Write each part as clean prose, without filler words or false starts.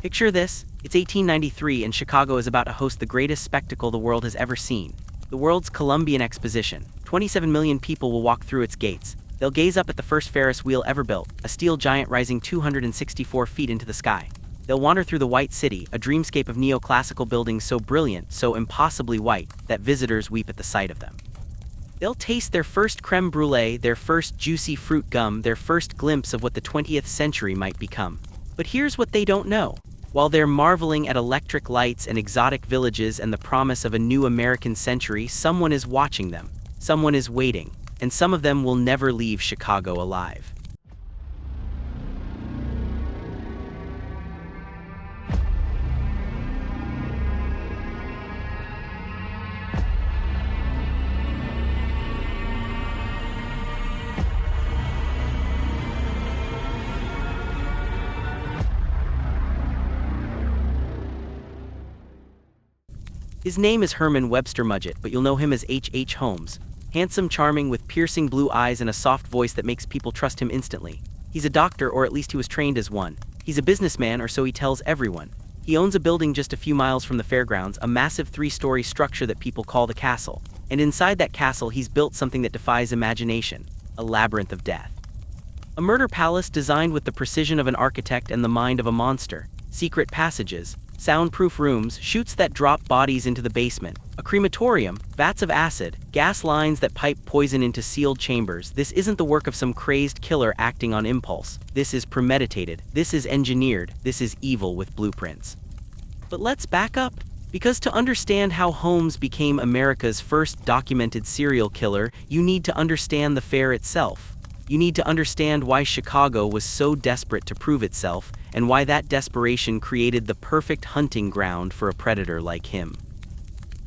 Picture this, it's 1893 and Chicago is about to host the greatest spectacle the world has ever seen. The world's Columbian Exposition. 27 million people will walk through its gates. They'll gaze up at the first Ferris wheel ever built, a steel giant rising 264 feet into the sky. They'll wander through the White City, a dreamscape of neoclassical buildings so brilliant, so impossibly white, that visitors weep at the sight of them. They'll taste their first creme brulee, their first juicy fruit gum, their first glimpse of what the 20th century might become. But here's what they don't know. While they're marveling at electric lights and exotic villages and the promise of a new American century, someone is watching them. Someone is waiting. And some of them will never leave Chicago alive. His name is Herman Webster Mudgett, but you'll know him as H. Holmes. Handsome, charming, with piercing blue eyes and a soft voice that makes people trust him instantly. He's a doctor, or at least he was trained as one. He's a businessman, or so he tells everyone. He owns a building just a few miles from the fairgrounds, a massive 3-story structure that people call the castle. And inside that castle, he's built something that defies imagination, a labyrinth of death. A murder palace designed with the precision of an architect and the mind of a monster. Secret passages, soundproof rooms, chutes that drop bodies into the basement, a crematorium, vats of acid, gas lines that pipe poison into sealed chambers. This isn't the work of some crazed killer acting on impulse. This is premeditated, this is engineered, this is evil with blueprints. But let's back up, because to understand how Holmes became America's first documented serial killer, you need to understand the fair itself. You need to understand why Chicago was so desperate to prove itself, and why that desperation created the perfect hunting ground for a predator like him.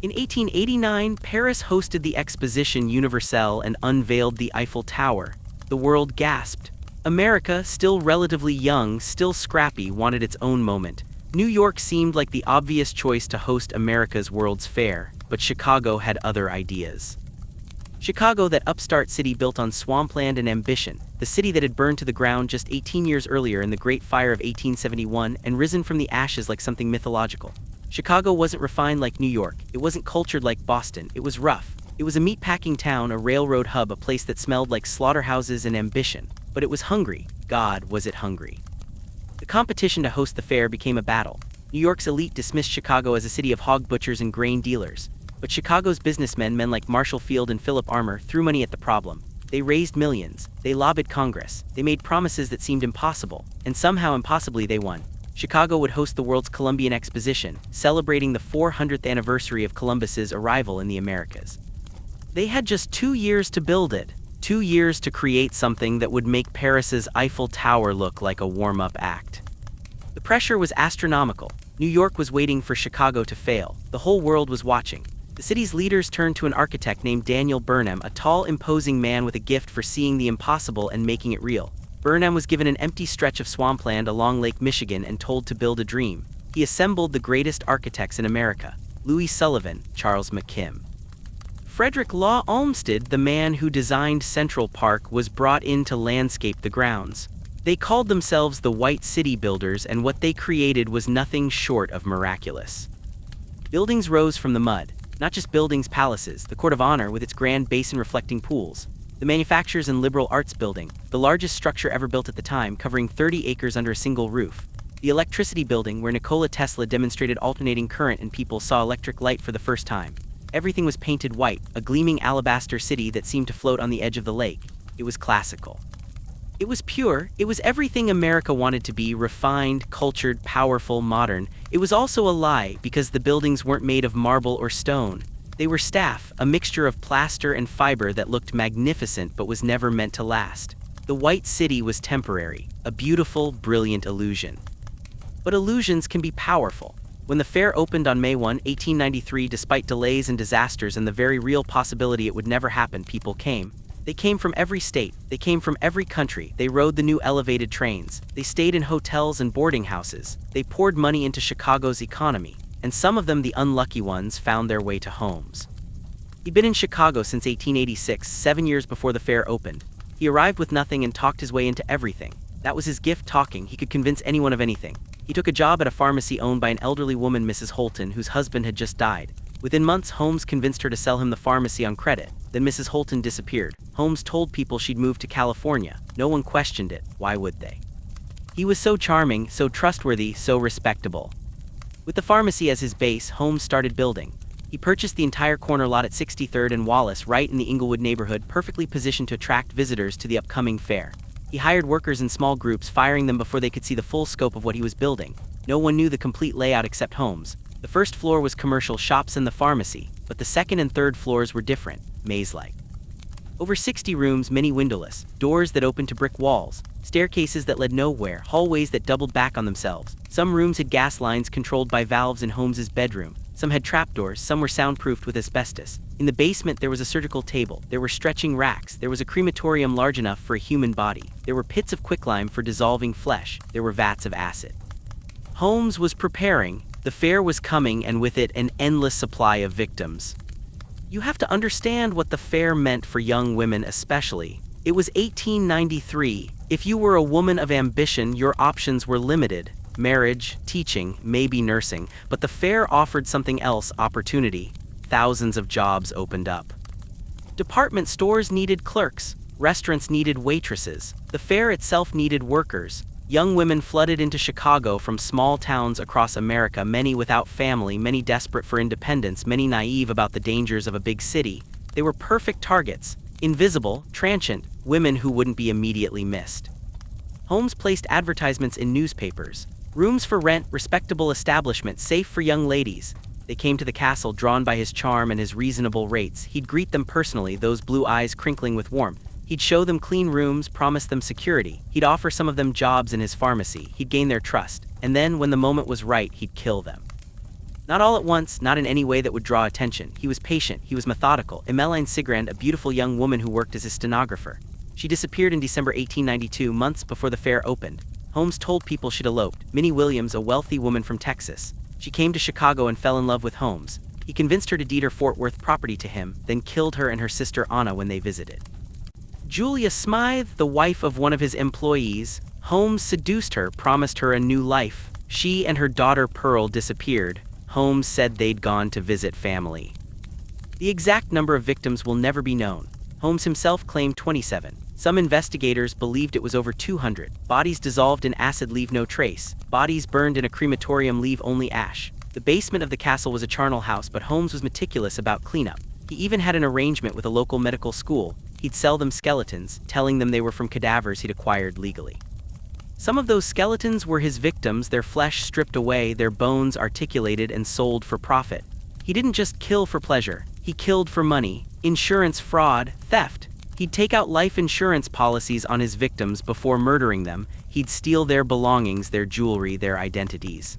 In 1889, Paris hosted the Exposition Universelle and unveiled the Eiffel Tower. The world gasped. America, still relatively young, still scrappy, wanted its own moment. New York seemed like the obvious choice to host America's World's Fair, but Chicago had other ideas. Chicago, that upstart city built on swampland and ambition, the city that had burned to the ground just 18 years earlier in the Great Fire of 1871 and risen from the ashes like something mythological. Chicago wasn't refined like New York, it wasn't cultured like Boston, it was rough. It was a meatpacking town, a railroad hub, a place that smelled like slaughterhouses and ambition. But it was hungry. God, was it hungry. The competition to host the fair became a battle. New York's elite dismissed Chicago as a city of hog butchers and grain dealers. But Chicago's businessmen, men like Marshall Field and Philip Armour, threw money at the problem. They raised millions. They lobbied Congress. They made promises that seemed impossible. And somehow impossibly they won. Chicago would host the world's Columbian Exposition, celebrating the 400th anniversary of Columbus's arrival in the Americas. They had just 2 years to build it. 2 years to create something that would make Paris's Eiffel Tower look like a warm-up act. The pressure was astronomical. New York was waiting for Chicago to fail. The whole world was watching. The city's leaders turned to an architect named Daniel Burnham, a tall, imposing man with a gift for seeing the impossible and making it real. Burnham was given an empty stretch of swampland along Lake Michigan and told to build a dream. He assembled the greatest architects in America: Louis Sullivan, Charles McKim. Frederick Law Olmsted, the man who designed Central Park, was brought in to landscape the grounds. They called themselves the White City Builders, and what they created was nothing short of miraculous. Buildings rose from the mud. Not just buildings, palaces, the Court of Honor with its grand basin-reflecting pools. The Manufactures and Liberal Arts Building, the largest structure ever built at the time, covering 30 acres under a single roof. The Electricity Building, where Nikola Tesla demonstrated alternating current and people saw electric light for the first time. Everything was painted white, a gleaming alabaster city that seemed to float on the edge of the lake. It was classical. It was pure. It was everything America wanted to be: refined, cultured, powerful, modern. It was also a lie, because the buildings weren't made of marble or stone. They were staff, a mixture of plaster and fiber that looked magnificent but was never meant to last. The White City was temporary, a beautiful, brilliant illusion. But illusions can be powerful. When the fair opened on May 1, 1893, despite delays and disasters and the very real possibility it would never happen, people came. They came from every state, they came from every country, they rode the new elevated trains, they stayed in hotels and boarding houses, they poured money into Chicago's economy, and some of them, the unlucky ones, found their way to Holmes. He'd been in Chicago since 1886, 7 years before the fair opened. He arrived with nothing and talked his way into everything. That was his gift, talking. He could convince anyone of anything. He took a job at a pharmacy owned by an elderly woman, Mrs. Holton, whose husband had just died. Within months, Holmes convinced her to sell him the pharmacy on credit. Then Mrs. Holton disappeared. Holmes told people she'd moved to California. No one questioned it. Why would they? He was so charming, so trustworthy, so respectable. With the pharmacy as his base, Holmes started building. He purchased the entire corner lot at 63rd and Wallace, right in the Inglewood neighborhood, perfectly positioned to attract visitors to the upcoming fair. He hired workers in small groups, firing them before they could see the full scope of what he was building. No one knew the complete layout except Holmes. The first floor was commercial shops and the pharmacy, but the second and third floors were different, maze-like. Over 60 rooms, many windowless, doors that opened to brick walls, staircases that led nowhere, hallways that doubled back on themselves. Some rooms had gas lines controlled by valves in Holmes's bedroom. Some had trapdoors, some were soundproofed with asbestos. In the basement there was a surgical table, there were stretching racks, there was a crematorium large enough for a human body, there were pits of quicklime for dissolving flesh, there were vats of acid. Holmes was preparing. The fair was coming, and with it an endless supply of victims. You have to understand what the fair meant for young women especially. It was 1893. If you were a woman of ambition, your options were limited. Marriage, teaching, maybe nursing, but the fair offered something else: opportunity. Thousands of jobs opened up. Department stores needed clerks, restaurants needed waitresses, the fair itself needed workers. Young women flooded into Chicago from small towns across America, many without family, many desperate for independence, many naive about the dangers of a big city. They were perfect targets, invisible, transient, women who wouldn't be immediately missed. Holmes placed advertisements in newspapers. Rooms for rent, respectable establishments, safe for young ladies. They came to the castle, drawn by his charm and his reasonable rates. He'd greet them personally, those blue eyes crinkling with warmth. He'd show them clean rooms, promise them security. He'd offer some of them jobs in his pharmacy. He'd gain their trust. And then, when the moment was right, he'd kill them. Not all at once, not in any way that would draw attention. He was patient, he was methodical. Emmeline Sigrand, a beautiful young woman who worked as his stenographer. She disappeared in December 1892, months before the fair opened. Holmes told people she'd eloped. Minnie Williams, a wealthy woman from Texas. She came to Chicago and fell in love with Holmes. He convinced her to deed her Fort Worth property to him, then killed her and her sister Anna when they visited. Julia Smythe, the wife of one of his employees, Holmes seduced her, promised her a new life. She and her daughter Pearl disappeared. Holmes said they'd gone to visit family. The exact number of victims will never be known. Holmes himself claimed 27. Some investigators believed it was over 200. Bodies dissolved in acid leave no trace. Bodies burned in a crematorium leave only ash. The basement of the castle was a charnel house, but Holmes was meticulous about cleanup. He even had an arrangement with a local medical school. He'd sell them skeletons, telling them they were from cadavers he'd acquired legally. Some of those skeletons were his victims, their flesh stripped away, their bones articulated and sold for profit. He didn't just kill for pleasure. He killed for money, insurance fraud, theft. He'd take out life insurance policies on his victims before murdering them. He'd steal their belongings, their jewelry, their identities.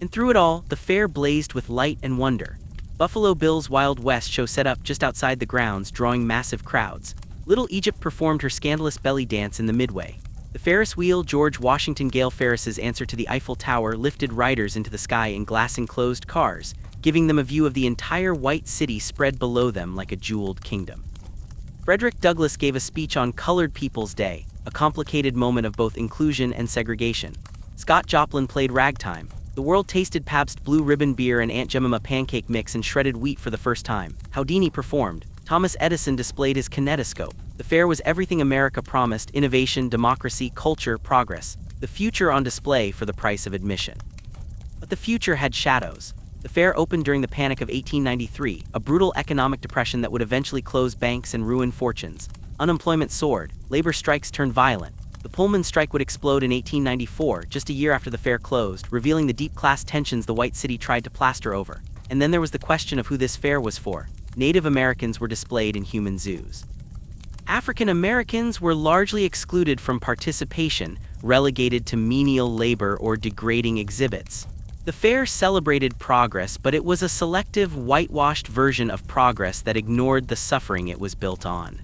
And through it all, the fair blazed with light and wonder. Buffalo Bill's Wild West show set up just outside the grounds, drawing massive crowds. Little Egypt performed her scandalous belly dance in the midway. The Ferris wheel, George Washington Gale Ferris's answer to the Eiffel Tower, lifted riders into the sky in glass-enclosed cars, giving them a view of the entire white city spread below them like a jeweled kingdom. Frederick Douglass gave a speech on Colored People's Day, a complicated moment of both inclusion and segregation. Scott Joplin played ragtime. The world tasted Pabst Blue Ribbon beer and Aunt Jemima pancake mix and shredded wheat for the first time. Houdini performed. Thomas Edison displayed his kinetoscope. The fair was everything America promised: innovation, democracy, culture, progress. The future on display for the price of admission. But the future had shadows. The fair opened during the Panic of 1893, a brutal economic depression that would eventually close banks and ruin fortunes. Unemployment soared, labor strikes turned violent. The Pullman strike would explode in 1894, just a year after the fair closed, revealing the deep class tensions the white city tried to plaster over. And then there was the question of who this fair was for. Native Americans were displayed in human zoos. African Americans were largely excluded from participation, relegated to menial labor or degrading exhibits. The fair celebrated progress, but it was a selective, whitewashed version of progress that ignored the suffering it was built on.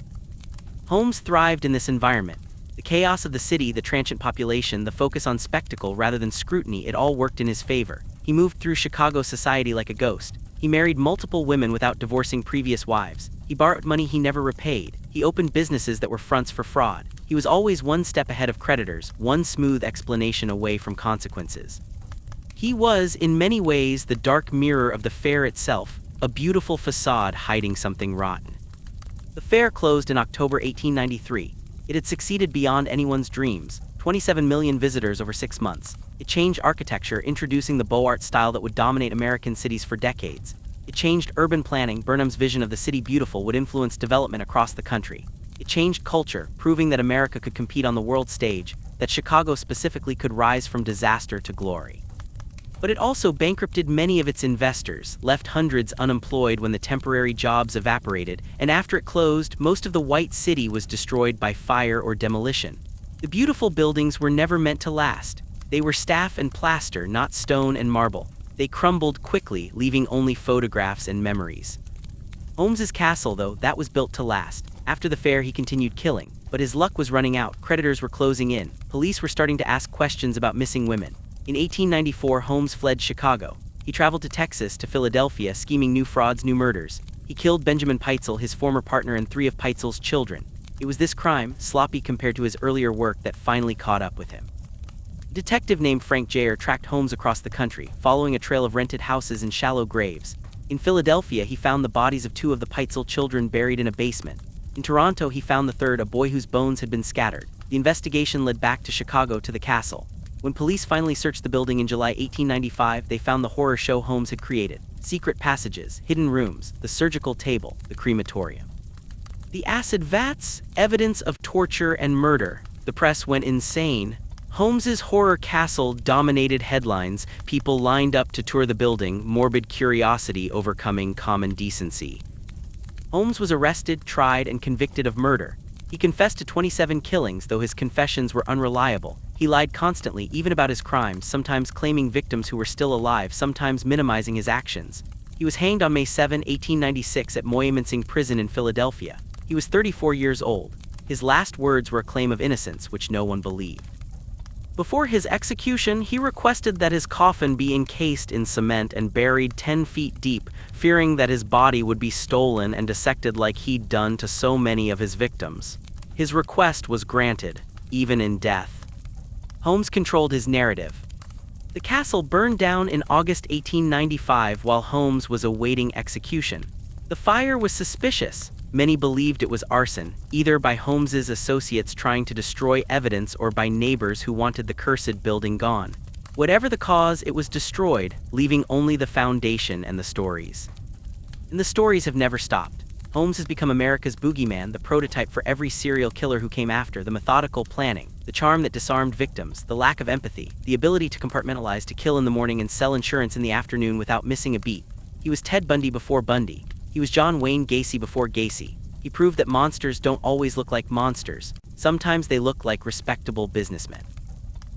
Holmes thrived in this environment. The chaos of the city, the transient population, the focus on spectacle rather than scrutiny, it all worked in his favor. He moved through Chicago society like a ghost. He married multiple women without divorcing previous wives. He borrowed money he never repaid. He opened businesses that were fronts for fraud. He was always one step ahead of creditors, one smooth explanation away from consequences. He was, in many ways, the dark mirror of the fair itself, a beautiful facade hiding something rotten. The fair closed in October 1893. It had succeeded beyond anyone's dreams. 27 million visitors over 6 months. It changed architecture, introducing the Beaux Arts style that would dominate American cities for decades. It changed urban planning. Burnham's vision of the city beautiful would influence development across the country. It changed culture, proving that America could compete on the world stage, that Chicago specifically could rise from disaster to glory. But it also bankrupted many of its investors, left hundreds unemployed when the temporary jobs evaporated, and after it closed, most of the White City was destroyed by fire or demolition. The beautiful buildings were never meant to last. They were staff and plaster, not stone and marble. They crumbled quickly, leaving only photographs and memories. Holmes's castle, though, that was built to last. After the fair, he continued killing, but his luck was running out. Creditors were closing in. Police were starting to ask questions about missing women. In 1894, Holmes fled Chicago. He traveled to Texas, to Philadelphia, scheming new frauds, new murders. He killed Benjamin Peitzel, his former partner, and 3 of Peitzel's children. It was this crime, sloppy compared to his earlier work, that finally caught up with him. A detective named Frank Jayer tracked Holmes across the country, following a trail of rented houses and shallow graves. In Philadelphia, he found the bodies of 2 of the Peitzel children buried in a basement. In Toronto, he found the 3rd, a boy whose bones had been scattered. The investigation led back to Chicago, to the castle. When police finally searched the building in July 1895, they found the horror show Holmes had created. Secret passages, hidden rooms, the surgical table, the crematorium. The acid vats, evidence of torture and murder. The press went insane. Holmes's horror castle dominated headlines. People lined up to tour the building, morbid curiosity overcoming common decency. Holmes was arrested, tried, and convicted of murder. He confessed to 27 killings, though his confessions were unreliable. He lied constantly, even about his crimes, sometimes claiming victims who were still alive, sometimes minimizing his actions. He was hanged on May 7, 1896 at Moyamensing Prison in Philadelphia. He was 34 years old. His last words were a claim of innocence, which no one believed. Before his execution, he requested that his coffin be encased in cement and buried 10 feet deep, fearing that his body would be stolen and dissected like he'd done to so many of his victims. His request was granted, even in death. Holmes controlled his narrative. The castle burned down in August 1895 while Holmes was awaiting execution. The fire was suspicious. Many believed it was arson, either by Holmes's associates trying to destroy evidence or by neighbors who wanted the cursed building gone. Whatever the cause, it was destroyed, leaving only the foundation and the stories. And the stories have never stopped. Holmes has become America's boogeyman, the prototype for every serial killer who came after. The methodical planning, the charm that disarmed victims, the lack of empathy, the ability to compartmentalize, to kill in the morning and sell insurance in the afternoon without missing a beat. He was Ted Bundy before Bundy. He was John Wayne Gacy before Gacy. He proved that monsters don't always look like monsters. Sometimes they look like respectable businessmen.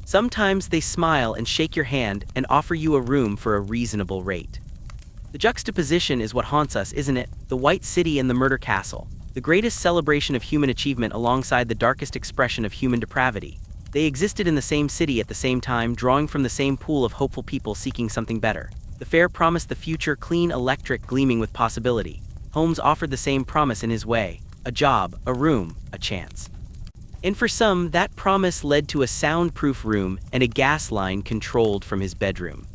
Sometimes they smile and shake your hand and offer you a room for a reasonable rate. The juxtaposition is what haunts us, isn't it? The White City and the murder castle. The greatest celebration of human achievement alongside the darkest expression of human depravity. They existed in the same city at the same time, drawing from the same pool of hopeful people seeking something better. The fair promised the future, clean, electric, gleaming with possibility. Holmes offered the same promise in his way: a job, a room, a chance. And for some, that promise led to a soundproof room and a gas line controlled from his bedroom.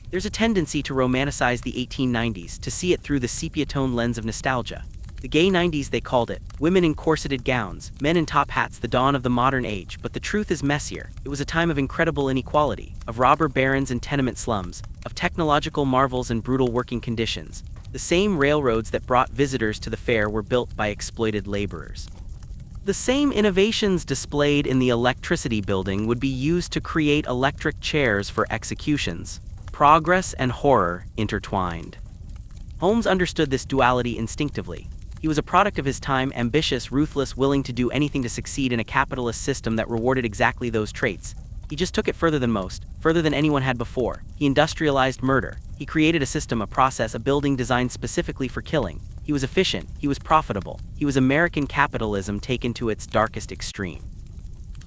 There's a tendency to romanticize the 1890s, to see it through the sepia-tone lens of nostalgia. The gay 90s, they called it. Women in corseted gowns, men in top hats, the dawn of the modern age. But the truth is messier. It was a time of incredible inequality, of robber barons and tenement slums, of technological marvels and brutal working conditions. The same railroads that brought visitors to the fair were built by exploited laborers. The same innovations displayed in the electricity building would be used to create electric chairs for executions. Progress and horror intertwined. Holmes understood this duality instinctively. He was a product of his time, ambitious, ruthless, willing to do anything to succeed in a capitalist system that rewarded exactly those traits. He just took it further than most, further than anyone had before. He industrialized murder. He created a system, a process, a building designed specifically for killing. He was efficient. He was profitable. He was American capitalism taken to its darkest extreme.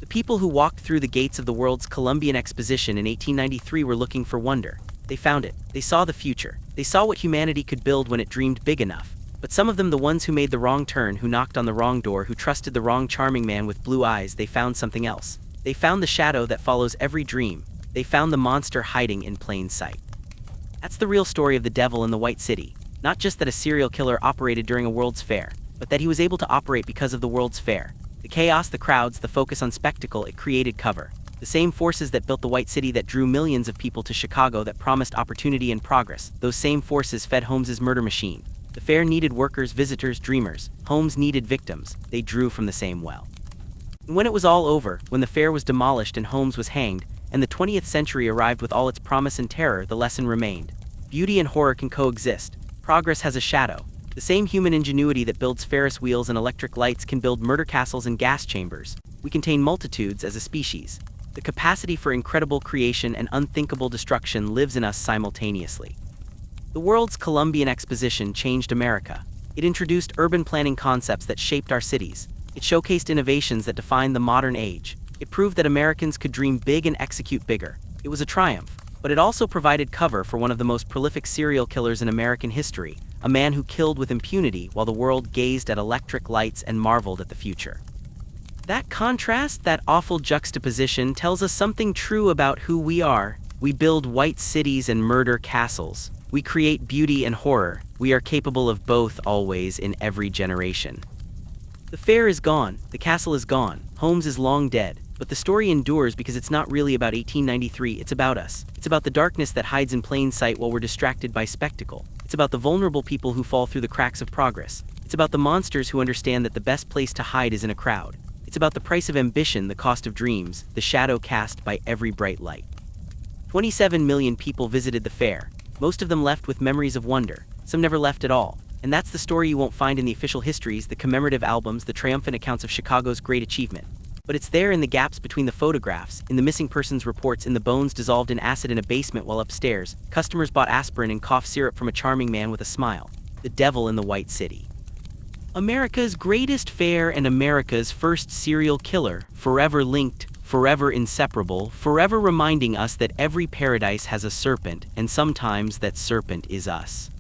The people who walked through the gates of the world's Columbian Exposition in 1893 were looking for wonder. They found it. They saw the future. They saw what humanity could build when it dreamed big enough. But some of them, the ones who made the wrong turn, who knocked on the wrong door, who trusted the wrong charming man with blue eyes, they found something else. They found the shadow that follows every dream. They found the monster hiding in plain sight. That's the real story of the devil in the White City. Not just that a serial killer operated during a World's Fair, but that he was able to operate because of the World's Fair. The chaos, the crowds, the focus on spectacle, it created cover. The same forces that built the White City, that drew millions of people to Chicago, that promised opportunity and progress, those same forces fed Holmes's murder machine. The fair needed workers, visitors, dreamers. Holmes needed victims. They drew from the same well. And when it was all over, when the fair was demolished and Holmes was hanged, and the 20th century arrived with all its promise and terror, the lesson remained. Beauty and horror can coexist. Progress has a shadow. The same human ingenuity that builds Ferris wheels and electric lights can build murder castles and gas chambers. We contain multitudes as a species. The capacity for incredible creation and unthinkable destruction lives in us simultaneously. The world's Columbian Exposition changed America. It introduced urban planning concepts that shaped our cities. It showcased innovations that defined the modern age. It proved that Americans could dream big and execute bigger. It was a triumph, but it also provided cover for one of the most prolific serial killers in American history, a man who killed with impunity while the world gazed at electric lights and marveled at the future. That contrast, that awful juxtaposition, tells us something true about who we are. We build white cities and murder castles. We create beauty and horror. We are capable of both, always, in every generation. The fair is gone, the castle is gone, Holmes is long dead, but the story endures because it's not really about 1893, it's about us. It's about the darkness that hides in plain sight while we're distracted by spectacle. It's about the vulnerable people who fall through the cracks of progress. It's about the monsters who understand that the best place to hide is in a crowd. It's about the price of ambition, the cost of dreams, the shadow cast by every bright light. 27 million people visited the fair. Most of them left with memories of wonder. Some never left at all. And that's the story you won't find in the official histories, the commemorative albums, the triumphant accounts of Chicago's great achievement. But it's there in the gaps between the photographs, in the missing persons reports, in the bones dissolved in acid in a basement while upstairs customers bought aspirin and cough syrup from a charming man with a smile. The devil in the White City. America's greatest fair and America's first serial killer, forever linked, forever inseparable, forever reminding us that every paradise has a serpent, and sometimes that serpent is us.